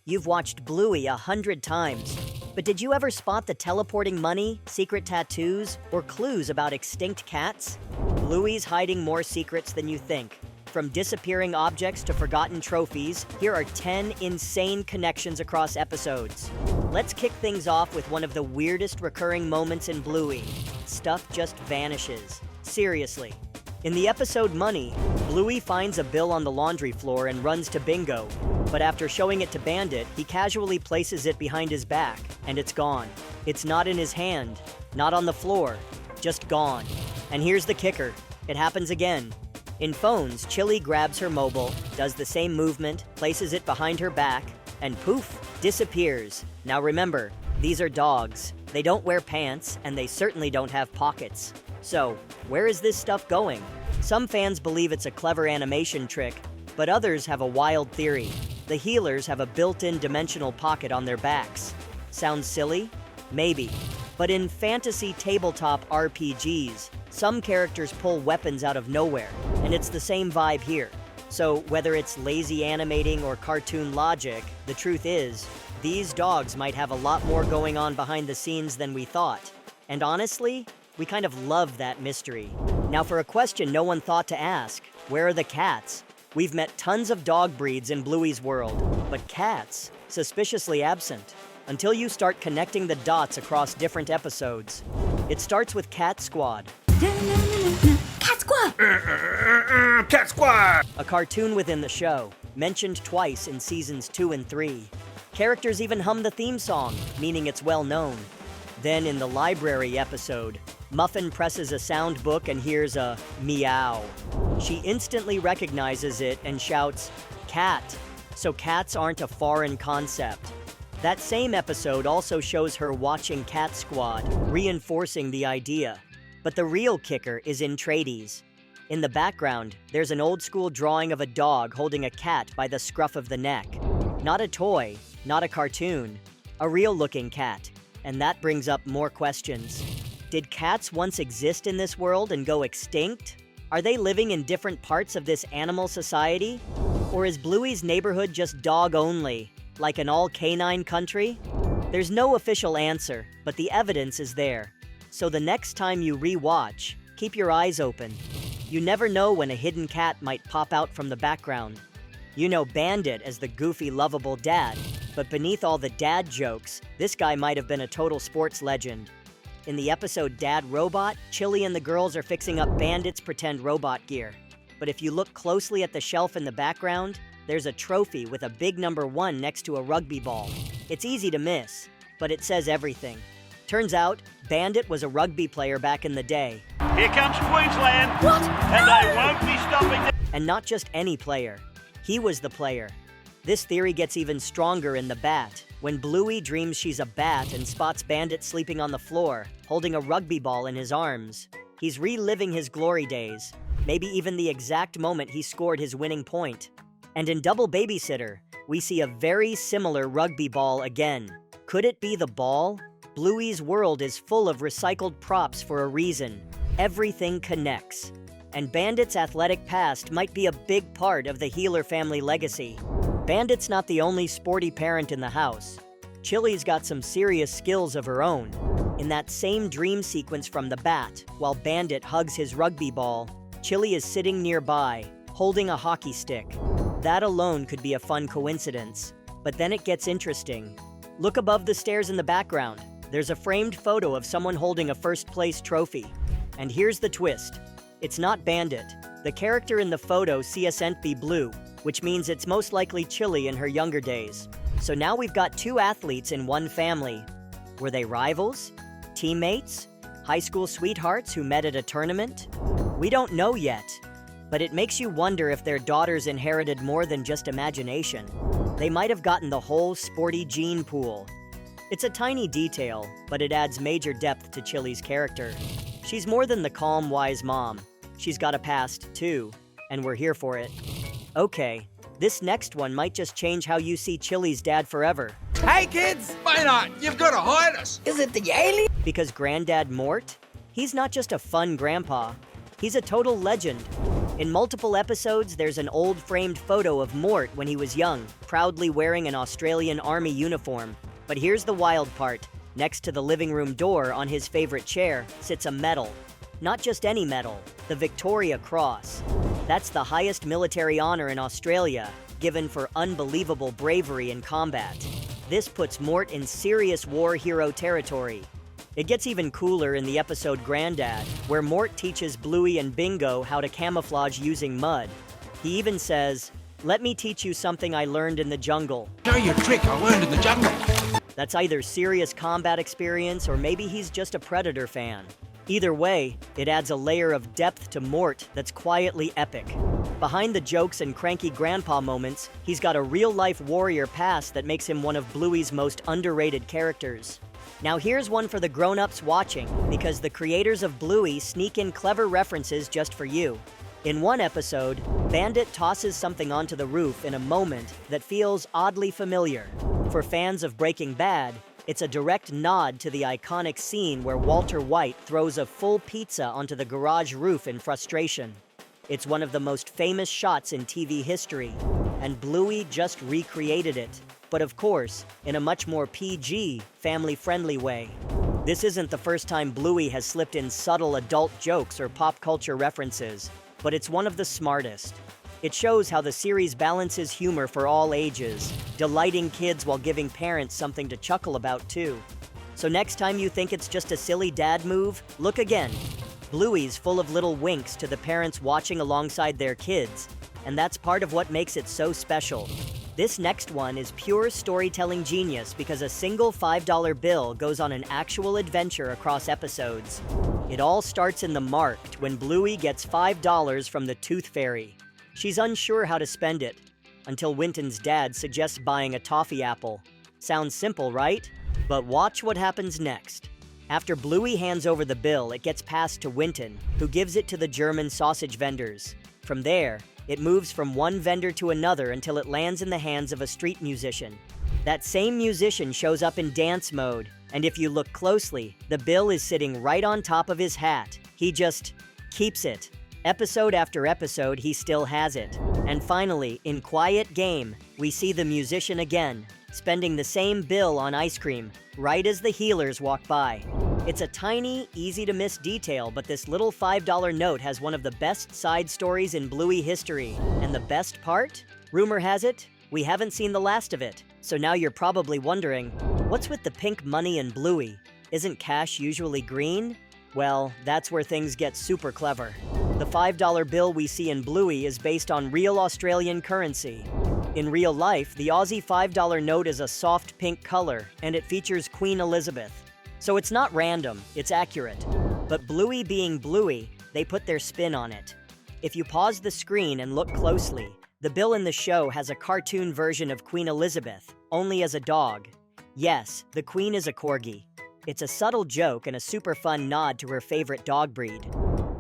You've watched Bluey 100 times, but did you ever spot the teleporting money, secret tattoos, or clues about extinct cats? Bluey's hiding more secrets than you think. From disappearing objects to forgotten trophies, here are 10 insane connections across episodes. Let's kick things off with one of the weirdest recurring moments in Bluey. Stuff just vanishes. Seriously. In the episode Money, Bluey finds a bill on the laundry floor and runs to Bingo. But after showing it to Bandit, he casually places it behind his back, and it's gone. It's not in his hand, not on the floor, just gone. And here's the kicker. It happens again. In phones, Chilli grabs her mobile, does the same movement, places it behind her back, and poof, disappears. Now remember, these are dogs. They don't wear pants, and they certainly don't have pockets. So, where is this stuff going? Some fans believe it's a clever animation trick, but others have a wild theory. The healers have a built-in dimensional pocket on their backs. Sounds silly? Maybe. But in fantasy tabletop RPGs, some characters pull weapons out of nowhere, and it's the same vibe here. So whether it's lazy animating or cartoon logic, the truth is, these dogs might have a lot more going on behind the scenes than we thought. And honestly, we kind of love that mystery. Now for a question no one thought to ask, where are the cats? We've met tons of dog breeds in Bluey's world, but cats, suspiciously absent. Until you start connecting the dots across different episodes. It starts with Cat Squad. Cat Squad! Cat Squad! A cartoon within the show, mentioned twice in seasons 2 and 3. Characters even hum the theme song, meaning it's well known. Then in the library episode, Muffin presses a sound book and hears a meow. She instantly recognizes it and shouts, "Cat!" So cats aren't a foreign concept. That same episode also shows her watching Cat Squad, reinforcing the idea. But the real kicker is in tradies. In the background, there's an old-school drawing of a dog holding a cat by the scruff of the neck. Not a toy, not a cartoon, a real-looking cat. And that brings up more questions. Did cats once exist in this world and go extinct? Are they living in different parts of this animal society? Or is Bluey's neighborhood just dog-only? Like an all-canine country? There's no official answer, but the evidence is there. So the next time you re-watch, keep your eyes open. You never know when a hidden cat might pop out from the background. You know Bandit as the goofy, lovable dad, but beneath all the dad jokes, this guy might have been a total sports legend. In the episode Dad Robot, Chilli and the girls are fixing up Bandit's pretend robot gear. But if you look closely at the shelf in the background, there's a trophy with a big number 1 next to a rugby ball. It's easy to miss, but it says everything. Turns out, Bandit was a rugby player back in the day. Here comes Queensland. What? And they won't be stopping. And not just any player. He was the player. This theory gets even stronger in The Bat, when Bluey dreams she's a bat and spots Bandit sleeping on the floor, holding a rugby ball in his arms. He's reliving his glory days, maybe even the exact moment he scored his winning point. And in Double Babysitter, we see a very similar rugby ball again. Could it be the ball? Bluey's world is full of recycled props for a reason. Everything connects. And Bandit's athletic past might be a big part of the Healer family legacy. Bandit's not the only sporty parent in the house. Chilli's got some serious skills of her own. In that same dream sequence from The Bat, while Bandit hugs his rugby ball, Chilli is sitting nearby, holding a hockey stick. That alone could be a fun coincidence. But then it gets interesting. Look above the stairs in the background. There's a framed photo of someone holding a first-place trophy. And here's the twist. It's not Bandit. The character in the photo CSN't be blue, which means it's most likely Chilli in her younger days. So now we've got 2 athletes in one family. Were they rivals? Teammates? High school sweethearts who met at a tournament? We don't know yet. But it makes you wonder if their daughters inherited more than just imagination. They might have gotten the whole sporty gene pool. It's a tiny detail, but it adds major depth to Chilli's character. She's more than the calm, wise mom. She's got a past, too, and we're here for it. Okay, this next one might just change how you see Chilli's dad forever. Hey kids! Maynard, you've got to hide us! Is it the alien? Because Granddad Mort? He's not just a fun grandpa. He's a total legend. In multiple episodes, there's an old framed photo of Mort when he was young, proudly wearing an Australian Army uniform. But here's the wild part. Next to the living room door on his favorite chair sits a medal. Not just any medal, the Victoria Cross. That's the highest military honor in Australia, given for unbelievable bravery in combat. This puts Mort in serious war hero territory. It gets even cooler in the episode Granddad, where Mort teaches Bluey and Bingo how to camouflage using mud. He even says, "Let me teach you something I learned in the jungle." Show you a trick I learned in the jungle. That's either serious combat experience or maybe he's just a Predator fan. Either way, it adds a layer of depth to Mort that's quietly epic. Behind the jokes and cranky grandpa moments, he's got a real-life warrior past that makes him one of Bluey's most underrated characters. Now here's one for the grown-ups watching, because the creators of Bluey sneak in clever references just for you. In one episode, Bandit tosses something onto the roof in a moment that feels oddly familiar. For fans of Breaking Bad, it's a direct nod to the iconic scene where Walter White throws a full pizza onto the garage roof in frustration. It's one of the most famous shots in TV history, and Bluey just recreated it. But of course, in a much more PG, family-friendly way. This isn't the first time Bluey has slipped in subtle adult jokes or pop culture references, but it's one of the smartest. It shows how the series balances humor for all ages, delighting kids while giving parents something to chuckle about too. So next time you think it's just a silly dad move, look again. Bluey's full of little winks to the parents watching alongside their kids, and that's part of what makes it so special. This next one is pure storytelling genius because a single $5 bill goes on an actual adventure across episodes. It all starts in the Marked when Bluey gets $5 from the Tooth Fairy. She's unsure how to spend it, until Winton's dad suggests buying a toffee apple. Sounds simple, right? But watch what happens next. After Bluey hands over the bill, it gets passed to Winton, who gives it to the German sausage vendors. From there, it moves from one vendor to another until it lands in the hands of a street musician. That same musician shows up in dance mode, and if you look closely, the bill is sitting right on top of his hat. He just keeps it. Episode after episode, he still has it. And finally, in Quiet Game, we see the musician again, spending the same bill on ice cream, right as the healers walk by. It's a tiny, easy-to-miss detail, but this little $5 note has one of the best side stories in Bluey history. And the best part? Rumor has it, we haven't seen the last of it. So now you're probably wondering, what's with the pink money in Bluey? Isn't cash usually green? Well, that's where things get super clever. The $5 bill we see in Bluey is based on real Australian currency. In real life, the Aussie $5 note is a soft pink color, and it features Queen Elizabeth. So it's not random, it's accurate. But Bluey being Bluey, they put their spin on it. If you pause the screen and look closely, the bill in the show has a cartoon version of Queen Elizabeth, only as a dog. Yes, the Queen is a corgi. It's a subtle joke and a super fun nod to her favorite dog breed.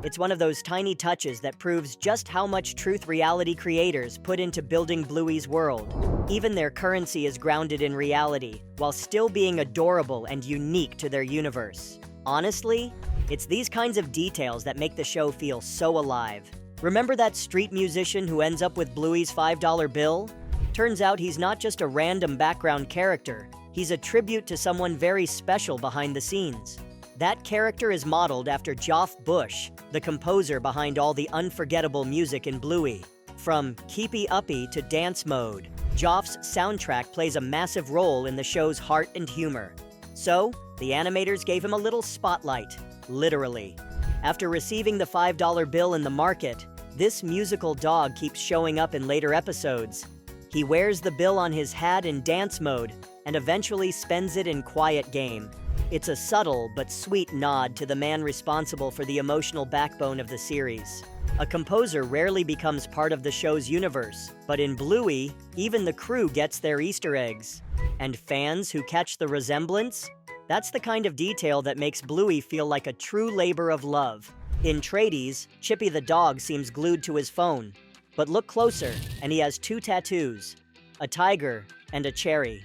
It's one of those tiny touches that proves just how much truth reality creators put into building Bluey's world. Even their currency is grounded in reality, while still being adorable and unique to their universe. Honestly, it's these kinds of details that make the show feel so alive. Remember that street musician who ends up with Bluey's $5 bill? Turns out he's not just a random background character, he's a tribute to someone very special behind the scenes. That character is modeled after Geoff Bush, the composer behind all the unforgettable music in Bluey. From Keepy Uppy to Dance Mode, Geoff's soundtrack plays a massive role in the show's heart and humor. So, the animators gave him a little spotlight, literally. After receiving the $5 bill in the market, this musical dog keeps showing up in later episodes. He wears the bill on his hat in Dance Mode, and eventually spends it in Quiet Game. It's a subtle but sweet nod to the man responsible for the emotional backbone of the series. A composer rarely becomes part of the show's universe, but in Bluey, even the crew gets their Easter eggs. And fans who catch the resemblance? That's the kind of detail that makes Bluey feel like a true labor of love. In Tradies, Chippy the dog seems glued to his phone. But look closer, and he has 2 tattoos, a tiger and a cherry.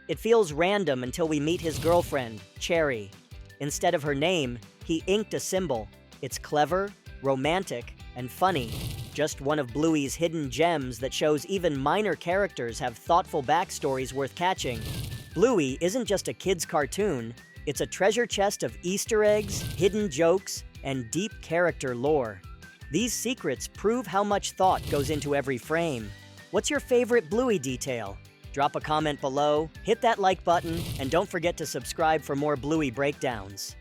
It feels random until we meet his girlfriend, Cherry. Instead of her name, he inked a symbol. It's clever, romantic, and funny. just one of Bluey's hidden gems that shows even minor characters have thoughtful backstories worth catching. Bluey isn't just a kid's cartoon, it's a treasure chest of Easter eggs, hidden jokes, and deep character lore. These secrets prove how much thought goes into every frame. What's your favorite Bluey detail? Drop a comment below, hit that like button, and don't forget to subscribe for more Bluey breakdowns.